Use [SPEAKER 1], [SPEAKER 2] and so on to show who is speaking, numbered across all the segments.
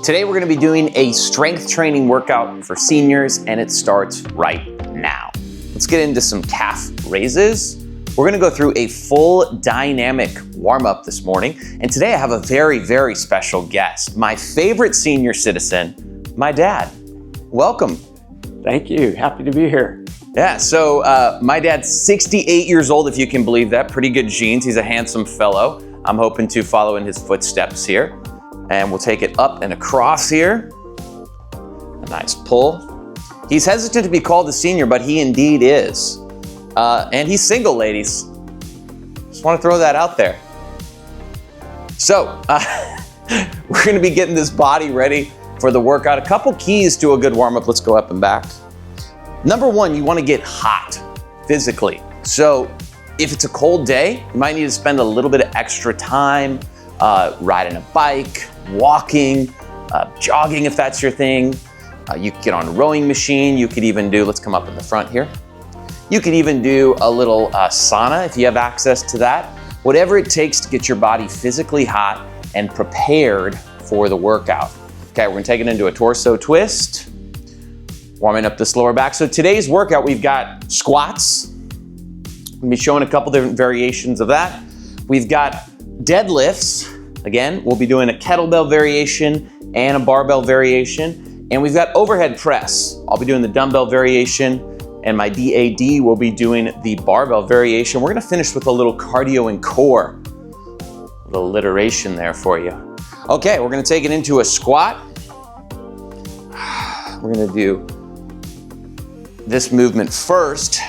[SPEAKER 1] Today we're gonna be doing a strength training workout for seniors, and it starts right now. Let's get into some calf raises. We're gonna go through a full dynamic warm-up this morning, and today I have a very, very special guest, my favorite senior citizen, my dad. Welcome.
[SPEAKER 2] Thank you, happy to be here.
[SPEAKER 1] Yeah, so my dad's 68 years old, if you can believe that. Pretty good genes, he's a handsome fellow. I'm hoping to follow in his footsteps here. And we'll take it up and across here. A nice pull. He's hesitant to be called a senior, but he indeed is. And he's single, ladies. Just want to throw that out there. So, we're gonna be getting this body ready for the workout. A couple keys to a good warm-up. Let's go up and back. Number one, you want to get hot physically. So, if it's a cold day, you might need to spend a little bit of extra time riding a bike, walking, jogging if that's your thing. You could get on a rowing machine. You could even do, let's come up in the front here. You could even do a little sauna if you have access to that. Whatever it takes to get your body physically hot and prepared for the workout. Okay, we're gonna take it into a torso twist, warming up this lower back. So today's workout, we've got squats. I'm gonna be showing a couple different variations of that. We've got deadlifts. Again, we'll be doing a kettlebell variation and a barbell variation. And we've got overhead press. I'll be doing the dumbbell variation, and my DAD will be doing the barbell variation. We're gonna finish with a little cardio and core. A little alliteration there for you. Okay, we're gonna take it into a squat. We're gonna do this movement first.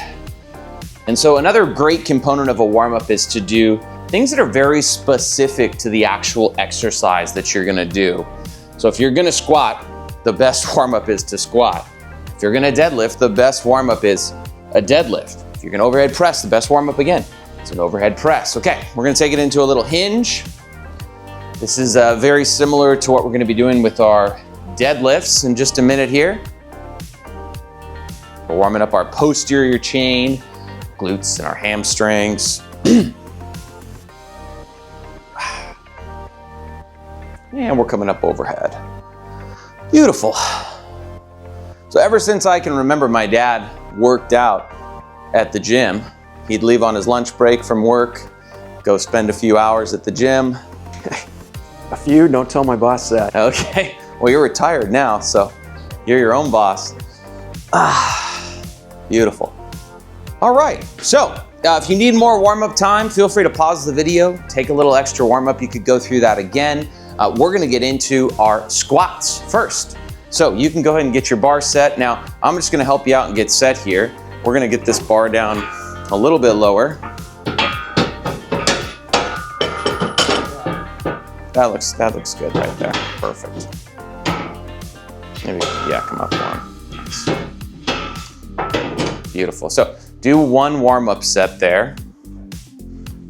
[SPEAKER 1] And so another great component of a warm-up is to do things that are very specific to the actual exercise that you're gonna do. So if you're gonna squat, the best warm-up is to squat. If you're gonna deadlift, the best warm-up is a deadlift. If you're gonna overhead press, the best warm-up again is an overhead press. Okay, we're gonna take it into a little hinge. This is very similar to what we're gonna be doing with our deadlifts in just a minute here. We're warming up our posterior chain, glutes and our hamstrings. And we're coming up overhead. Beautiful. So ever since I can remember, my dad worked out at the gym. He'd leave on his lunch break from work, go spend a few hours at the gym.
[SPEAKER 2] A few, don't tell my boss that.
[SPEAKER 1] Okay, well you're retired now, so you're your own boss. Beautiful. All right, so if you need more warm-up time, feel free to pause the video, take a little extra warm-up. You could go through that again. We're gonna get into our squats first. So you can go ahead and get your bar set. Now, I'm just gonna help you out and get set here. We're gonna get this bar down a little bit lower. That looks good right there. Perfect. Maybe, yeah, come up one. Beautiful. So do one warm-up set there,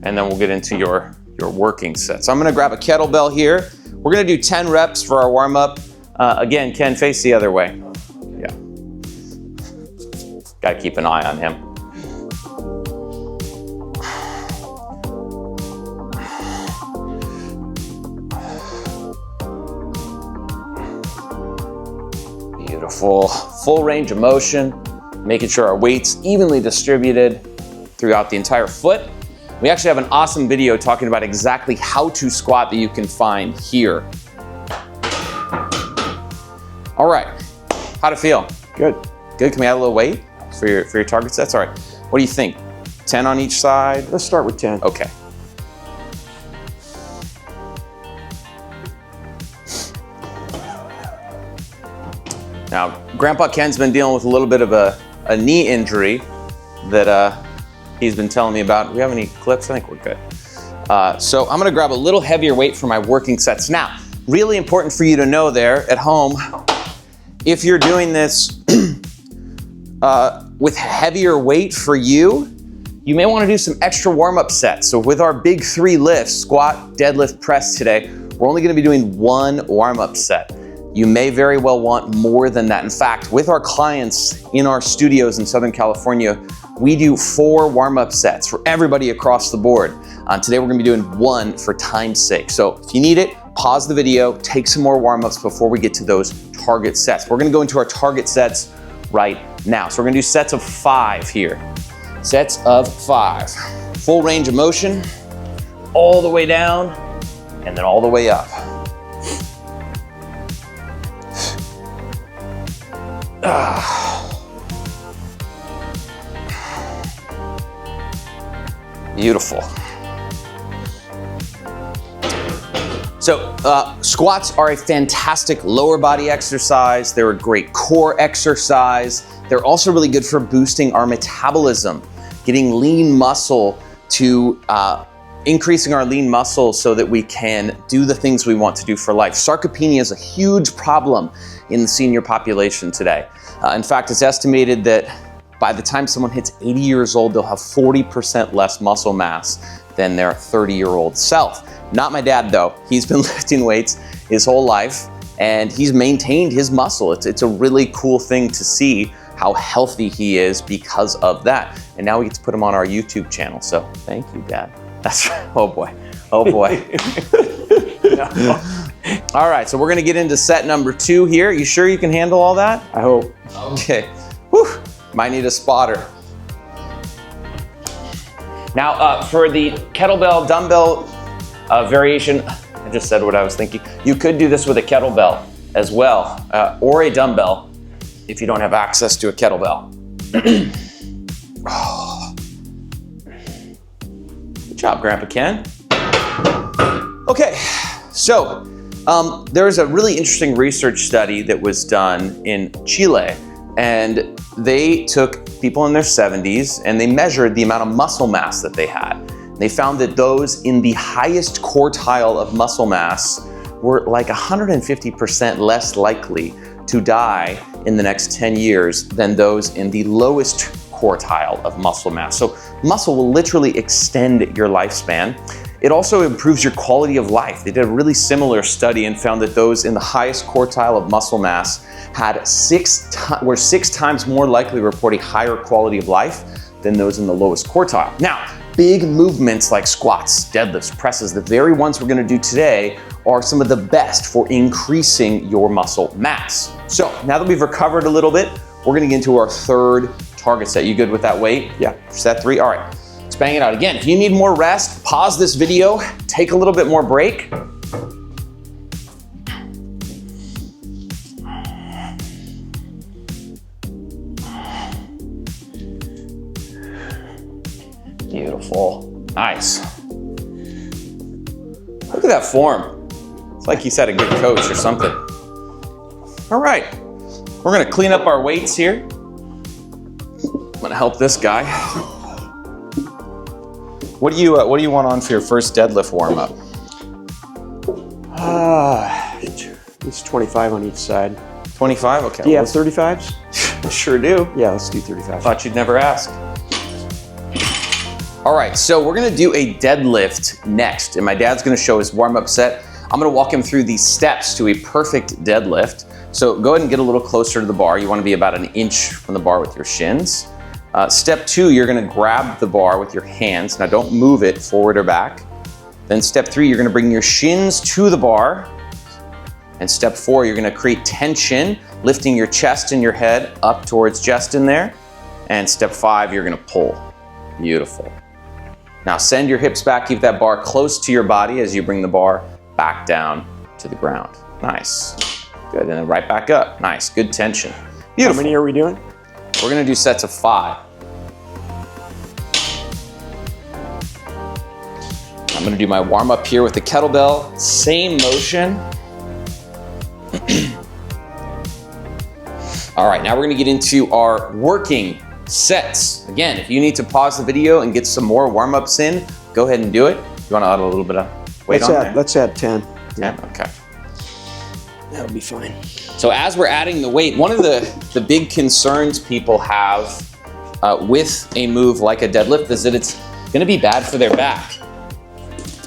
[SPEAKER 1] and then we'll get into your working set. So I'm gonna grab a kettlebell here. We're gonna do 10 reps for our warm-up. Again, Ken, face the other way. Yeah. Gotta keep an eye on him. Beautiful. Full range of motion, making sure our weight's evenly distributed throughout the entire foot. We actually have an awesome video talking about exactly how to squat that you can find here. All right, how'd it feel?
[SPEAKER 2] Good.
[SPEAKER 1] Good, can we add a little weight for your target sets? All right, what do you think? 10 on each side?
[SPEAKER 2] Let's start with 10.
[SPEAKER 1] Okay. Now, Grandpa Ken's been dealing with a little bit of a knee injury that he's been telling me about. Do we have any clips? I think we're good. So I'm gonna grab a little heavier weight for my working sets. Now, really important for you to know there at home, if you're doing this with heavier weight for you, you may wanna do some extra warm-up sets. So with our big 3 lifts, squat, deadlift, press today, we're only gonna be doing 1 warm-up set. You may very well want more than that. In fact, with our clients in our studios in Southern California, we do 4 warm-up sets for everybody across the board. Today we're gonna be doing 1 for time's sake. So if you need it, pause the video, take some more warm-ups before we get to those target sets. We're gonna go into our target sets right now. So we're gonna do sets of 5 here. Sets of 5. Full range of motion, all the way down, and then all the way up. Beautiful. So squats are a fantastic lower body exercise. They're a great core exercise. They're also really good for boosting our metabolism, getting lean muscle to increasing our lean muscle so that we can do the things we want to do for life. Sarcopenia is a huge problem in the senior population today. In fact, it's estimated that by the time someone hits 80 years old, they'll have 40% less muscle mass than their 30-year-old self. Not my dad though. He's been lifting weights his whole life and he's maintained his muscle. It's a really cool thing to see how healthy he is because of that. And now we get to put him on our YouTube channel. So thank you, Dad. That's right. Oh boy. Oh boy. All right, so we're gonna get into set number 2 here. You sure you can handle all that?
[SPEAKER 2] I hope.
[SPEAKER 1] Okay. Whew. Might need a spotter. Now, for the kettlebell dumbbell variation, I just said what I was thinking. You could do this with a kettlebell as well, or a dumbbell if you don't have access to a kettlebell. Oh. Good job, Grandpa Ken. Okay, so there's a really interesting research study that was done in Chile, and they took people in their 70s and they measured the amount of muscle mass that they had. They found that those in the highest quartile of muscle mass were like 150% less likely to die in the next 10 years than those in the lowest quartile of muscle mass. So muscle will literally extend your lifespan. It also improves your quality of life. They did a really similar study and found that those in the highest quartile of muscle mass were 6 times more likely to report a higher quality of life than those in the lowest quartile. Now, big movements like squats, deadlifts, presses, the very ones we're gonna do today are some of the best for increasing your muscle mass. So now that we've recovered a little bit, we're gonna get into our 3rd target set. You good with that weight?
[SPEAKER 2] Yeah.
[SPEAKER 1] Set 3, all right. Let's bang it out. Again, if you need more rest, pause this video, take a little bit more break. Beautiful, nice. Look at that form. It's like he's had a good coach or something. All right, we're gonna clean up our weights here. I'm gonna help this guy. What do you want on for your first deadlift warm up?
[SPEAKER 2] It's 25 on each side.
[SPEAKER 1] 25, okay.
[SPEAKER 2] Do you have 35s?
[SPEAKER 1] I sure do.
[SPEAKER 2] Yeah, let's do 35.
[SPEAKER 1] Thought you'd never ask. All right, so we're gonna do a deadlift next, and my dad's gonna show his warm-up set. I'm gonna walk him through these steps to a perfect deadlift. So go ahead and get a little closer to the bar. You wanna be about 1 inch from the bar with your shins. Step 2, you're gonna grab the bar with your hands. Now don't move it forward or back. Then step 3, you're gonna bring your shins to the bar. And step 4, you're gonna create tension, lifting your chest and your head up towards chest in there. And step 5, you're gonna pull. Beautiful. Now send your hips back, keep that bar close to your body as you bring the bar back down to the ground. Nice. Good, and then right back up. Nice, good tension. Beautiful.
[SPEAKER 2] How many are we doing?
[SPEAKER 1] We're gonna do sets of 5. I'm gonna do my warm up here with the kettlebell. Same motion. All right, now we're gonna get into our working sets. Again, if you need to pause the video and get some more warm-ups in, go ahead and do it. You wanna add a little bit of weight on there?
[SPEAKER 2] Let's add 10.
[SPEAKER 1] 10, okay.
[SPEAKER 2] That'll be fine.
[SPEAKER 1] So as we're adding the weight, one of the big concerns people have with a move like a deadlift is that it's gonna be bad for their back.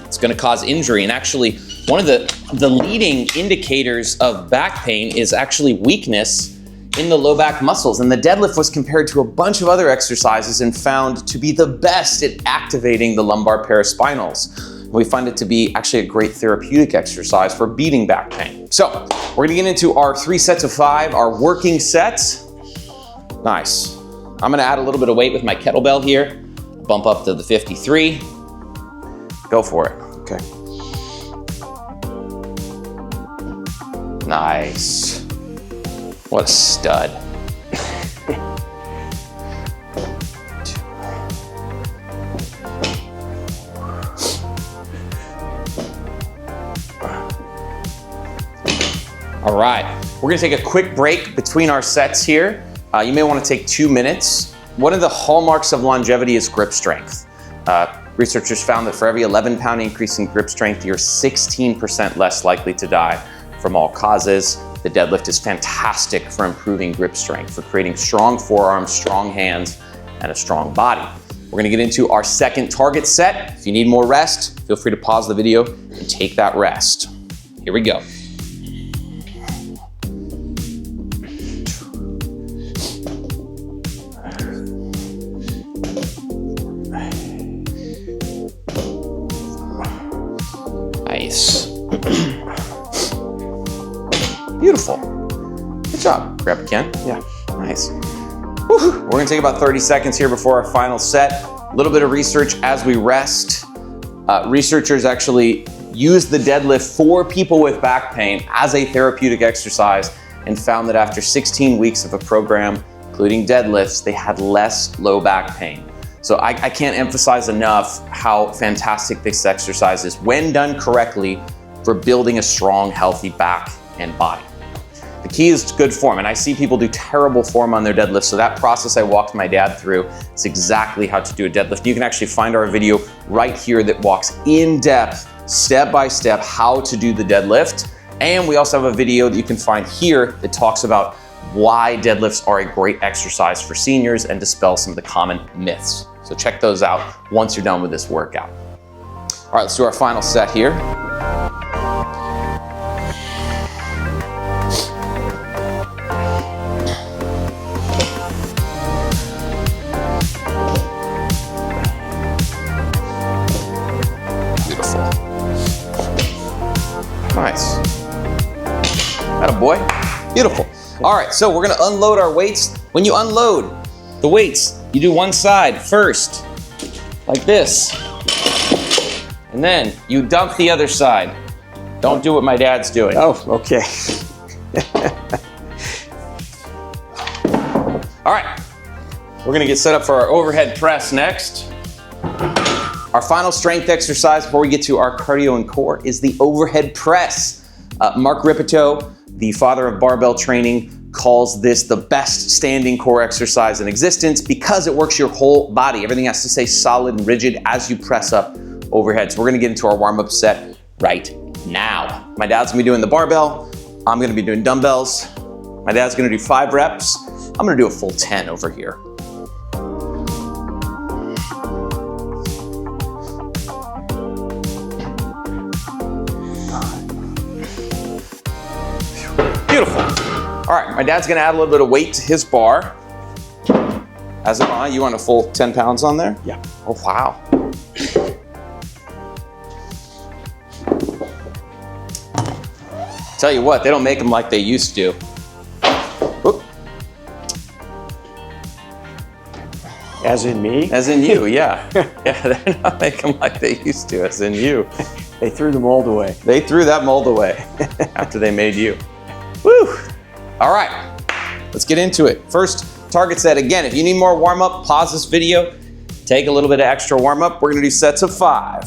[SPEAKER 1] It's gonna cause injury, and actually one of the leading indicators of back pain is actually weakness in the low back muscles. And the deadlift was compared to a bunch of other exercises and found to be the best at activating the lumbar paraspinals. We find it to be actually a great therapeutic exercise for beating back pain. So we're gonna get into our 3 sets of 5, our working sets. Nice. I'm gonna add a little bit of weight with my kettlebell here. Bump up to the 53. Go for it.
[SPEAKER 2] Okay.
[SPEAKER 1] Nice. What a stud. All right, we're gonna take a quick break between our sets here. You may wanna take 2 minutes. One of the hallmarks of longevity is grip strength. Researchers found that for every 11-pound increase in grip strength, you're 16% less likely to die from all causes. The deadlift is fantastic for improving grip strength, for creating strong forearms, strong hands, and a strong body. We're gonna get into our second target set. If you need more rest, feel free to pause the video and take that rest. Here we go. Nice. Beautiful. Good job. Grab it, Ken.
[SPEAKER 2] Yeah.
[SPEAKER 1] Nice. Woo. We're gonna take about 30 seconds here before our final set. A little bit of research as we rest. Researchers actually used the deadlift for people with back pain as a therapeutic exercise and found that after 16 weeks of a program, including deadlifts, they had less low back pain. So I can't emphasize enough how fantastic this exercise is when done correctly for building a strong, healthy back and body. The key is good form, and I see people do terrible form on their deadlift, so that process I walked my dad through is exactly how to do a deadlift. You can actually find our video right here that walks in depth, step by step, how to do the deadlift. And we also have a video that you can find here that talks about why deadlifts are a great exercise for seniors and dispel some of the common myths. So check those out once you're done with this workout. All right, let's do our final set here. Beautiful. Nice. Attaboy. Beautiful. All right, so we're gonna unload our weights. When you unload the weights, you do one side first, like this. And then you dump the other side. Don't do what my dad's doing.
[SPEAKER 2] Oh, okay.
[SPEAKER 1] All right, we're gonna get set up for our overhead press next. Our final strength exercise before we get to our cardio and core is the overhead press. Mark Ripito, the father of barbell training, calls this the best standing core exercise in existence because it works your whole body. Everything has to stay solid and rigid as you press up overhead. So we're gonna get into our warm-up set right now. My dad's gonna be doing the barbell. I'm gonna be doing dumbbells. My dad's gonna do 5 reps. I'm gonna do a full 10 over here. Beautiful. All right, my dad's gonna add a little bit of weight to his bar. As am I. You want a full 10 pounds on there?
[SPEAKER 2] Yeah.
[SPEAKER 1] Oh, wow. Tell you what, they don't make them like they used to. Whoop.
[SPEAKER 2] As in me?
[SPEAKER 1] As in you, yeah. Yeah, they're not making them like they used to, as in you.
[SPEAKER 2] They threw the mold away.
[SPEAKER 1] They threw that mold away after they made you. Woo! All right, let's get into it. First target set. Again, if you need more warm-up, pause this video, take a little bit of extra warm-up. We're gonna do sets of 5.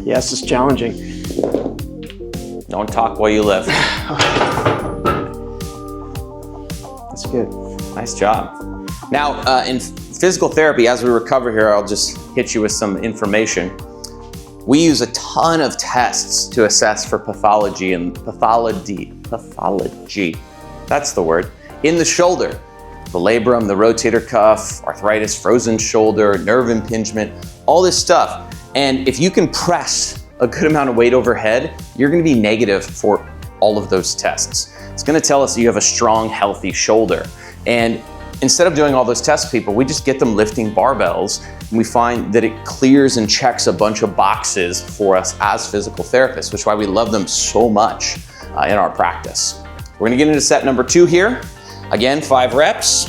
[SPEAKER 2] Yes, it's challenging.
[SPEAKER 1] Don't talk while you lift.
[SPEAKER 2] That's good.
[SPEAKER 1] Nice job. Now, in physical therapy, as we recover here, I'll just hit you with some information. We use a ton of tests to assess for pathology, that's the word, in the shoulder. The labrum, the rotator cuff, arthritis, frozen shoulder, nerve impingement, all this stuff. And if you can press a good amount of weight overhead, you're gonna be negative for all of those tests. it's gonna tell us that you have a strong, healthy shoulder. And instead of doing all those tests, people, we just get them lifting barbells, and we find that it clears and checks a bunch of boxes for us as physical therapists, which is why we love them so much in our practice. We're gonna get into set number 2 here. Again, 5 reps.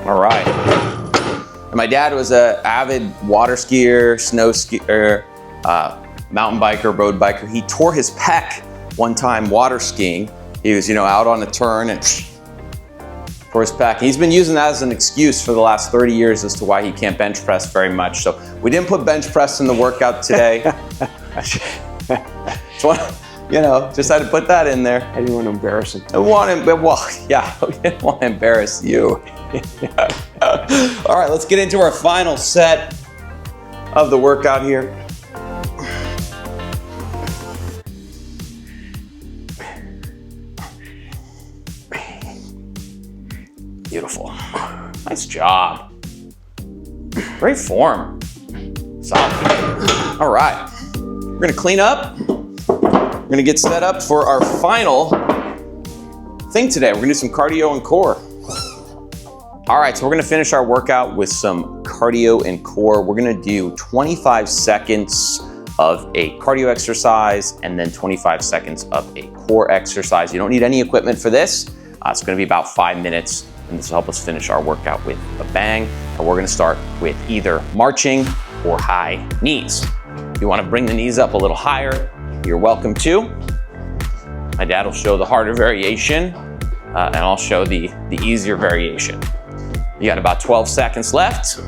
[SPEAKER 1] All right. And my dad was an avid water skier, snow skier, mountain biker, road biker. He tore his pec one time water skiing. He was, out on a turn and tore his pec. He's been using that as an excuse for the last 30 years as to why he can't bench press very much. So we didn't put bench press in the workout today. Just had to put that in there.
[SPEAKER 2] I didn't want to embarrass him.
[SPEAKER 1] We didn't want to embarrass you. All right, let's get into our final set of the workout here. Beautiful. Nice job. Great form. Solid. All right. We're gonna clean up. We're gonna get set up for our final thing today. We're gonna do some cardio and core. All right, so we're gonna finish our workout with some cardio and core. We're gonna do 25 seconds of a cardio exercise and then 25 seconds of a core exercise. You don't need any equipment for this. It's gonna be about 5 minutes, and this will help us finish our workout with a bang. And we're gonna start with either marching or high knees. If you wanna bring the knees up a little higher, you're welcome to. My dad will show the harder variation, and I'll show the easier variation. You got about 12 seconds left.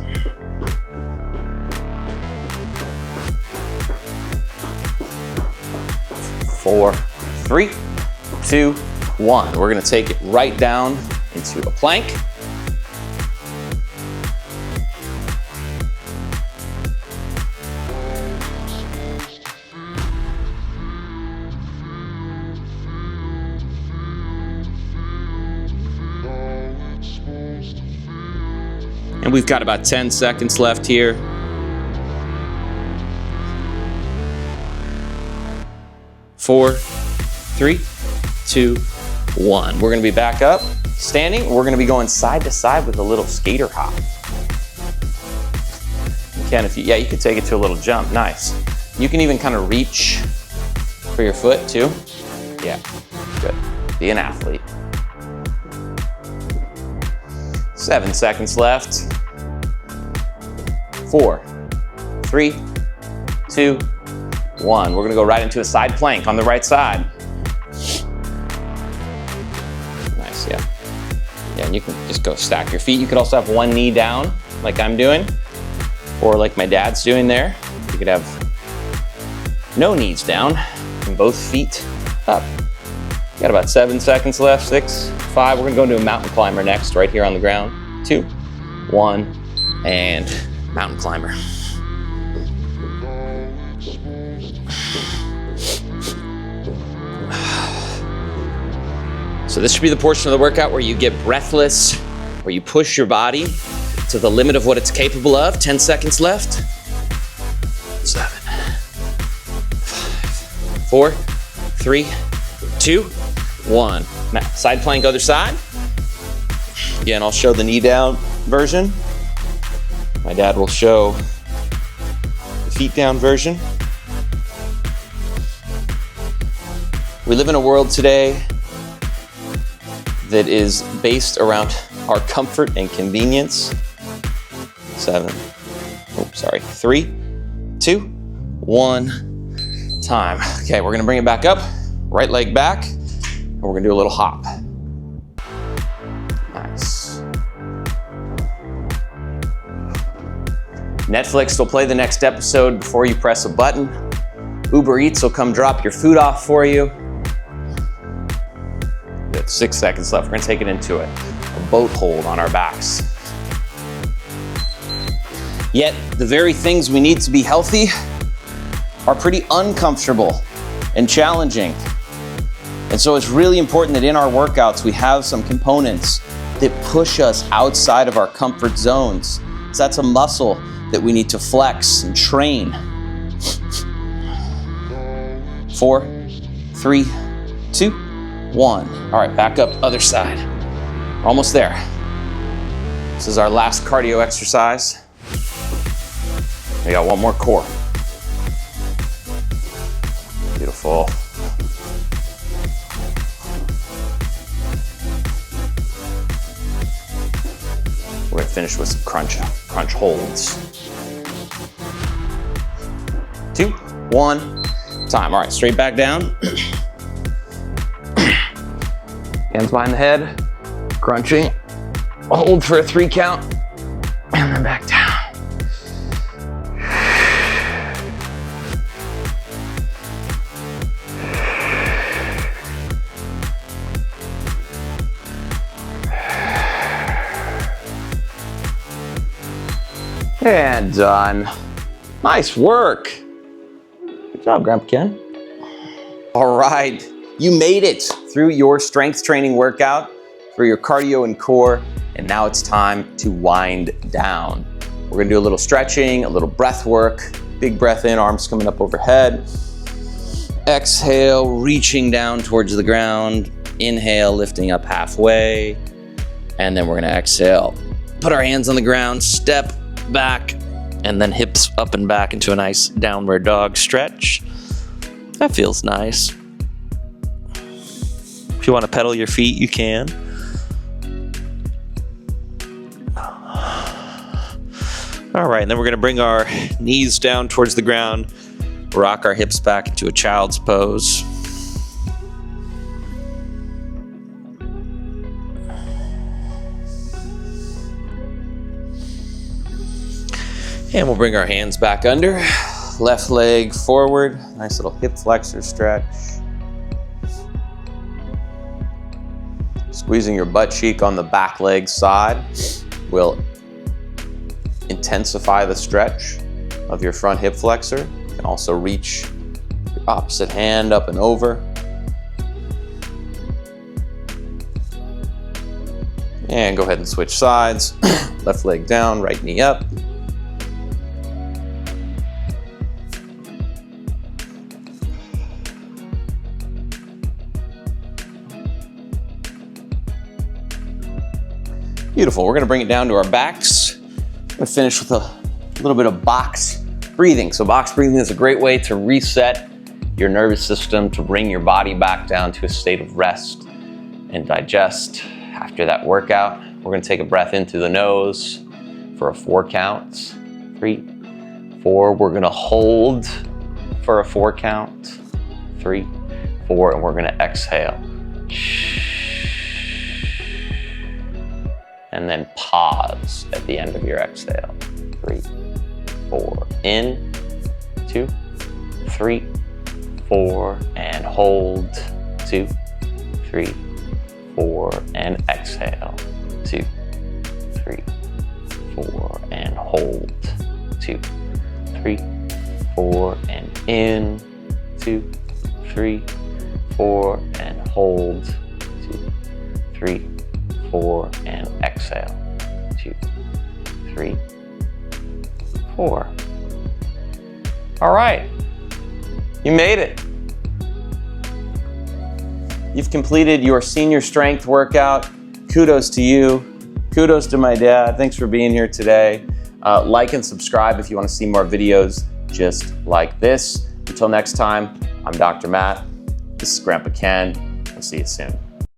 [SPEAKER 1] Four, 3, 2, 1. We're gonna take it right down into a plank. And we've got about 10 seconds left here. 4, 3, 2, 1. We're gonna be back up, standing. We're gonna be going side to side with a little skater hop. You can you can take it to a little jump, nice. You can even kind of reach for your foot too. Yeah, good, be an athlete. 7 seconds left. 4, 3, 2, 1. We're gonna go right into a side plank on the right side. Nice, yeah. Yeah, and you can just go stack your feet. You could also have one knee down, like I'm doing, or like my dad's doing there. You could have no knees down and both feet up. Got about 7 seconds left, 6, 5. We're gonna go into a mountain climber next, right here on the ground. 2, 1, and mountain climber. So this should be the portion of the workout where you get breathless, where you push your body to the limit of what it's capable of. 10 seconds left. 7, 5, 4, 3, 2, 1. Now, side plank, other side. Again, I'll show the knee down version. My dad will show the feet down version. We live in a world today that is based around our comfort and convenience. 3, 2, 1, time. Okay, we're gonna bring it back up, right leg back, and we're gonna do a little hop. Nice. Netflix will play the next episode before you press a button. Uber Eats will come drop your food off for you. We have 6 seconds left. We're gonna take it into a boat hold on our backs. Yet, the very things we need to be healthy are pretty uncomfortable and challenging. And so it's really important that in our workouts, we have some components that push us outside of our comfort zones. So that's a muscle that we need to flex and train. 4, 3, 2, 1. All right, back up, other side. We're almost there. This is our last cardio exercise. We got one more core. Beautiful. We're gonna finish with some crunch holds. 2, 1, time. All right, straight back down. Hands behind the head, crunching. Hold for a 3 count, and then back down. And done. Nice work. Good job, Grandpa Ken. All right, you made it through your strength training workout for your cardio and core, and now it's time to wind down. We're gonna do a little stretching, a little breath work. Big breath in, arms coming up overhead. Exhale, reaching down towards the ground. Inhale, lifting up halfway. And then we're gonna exhale. Put our hands on the ground, step back, and then hips up and back into a nice downward dog stretch. That feels nice. If you want to pedal your feet, you can. All right, and then we're gonna bring our knees down towards the ground, rock our hips back into a child's pose. And we'll bring our hands back under, left leg forward, nice little hip flexor stretch. Squeezing your butt cheek on the back leg side will intensify the stretch of your front hip flexor. You can also reach your opposite hand up and over. And go ahead and switch sides. Left leg down, right knee up. Beautiful, we're gonna bring it down to our backs. I'm gonna finish with a little bit of box breathing. So box breathing is a great way to reset your nervous system, to bring your body back down to a state of rest and digest after that workout. We're gonna take a breath in through the nose for a 4 count. 3, 4, we're gonna hold for a 4 count. 3, 4, and we're gonna exhale. And then pause at the end of your exhale. 3, 4, in, 2, 3, 4, and hold, 2, 3, 4, and exhale, 2, 3, 4, and hold, 2, 3, 4, and in, 2, 3, 4, and hold, 2, 3, 4, and exhale, 2, 3, 4. All right, you made it. You've completed your senior strength workout. Kudos to you. Kudos to my dad. Thanks for being here today. Like and subscribe if you want to see more videos just like this. Until next time, I'm Dr. Matt. This is Grandpa Ken. We'll see you soon.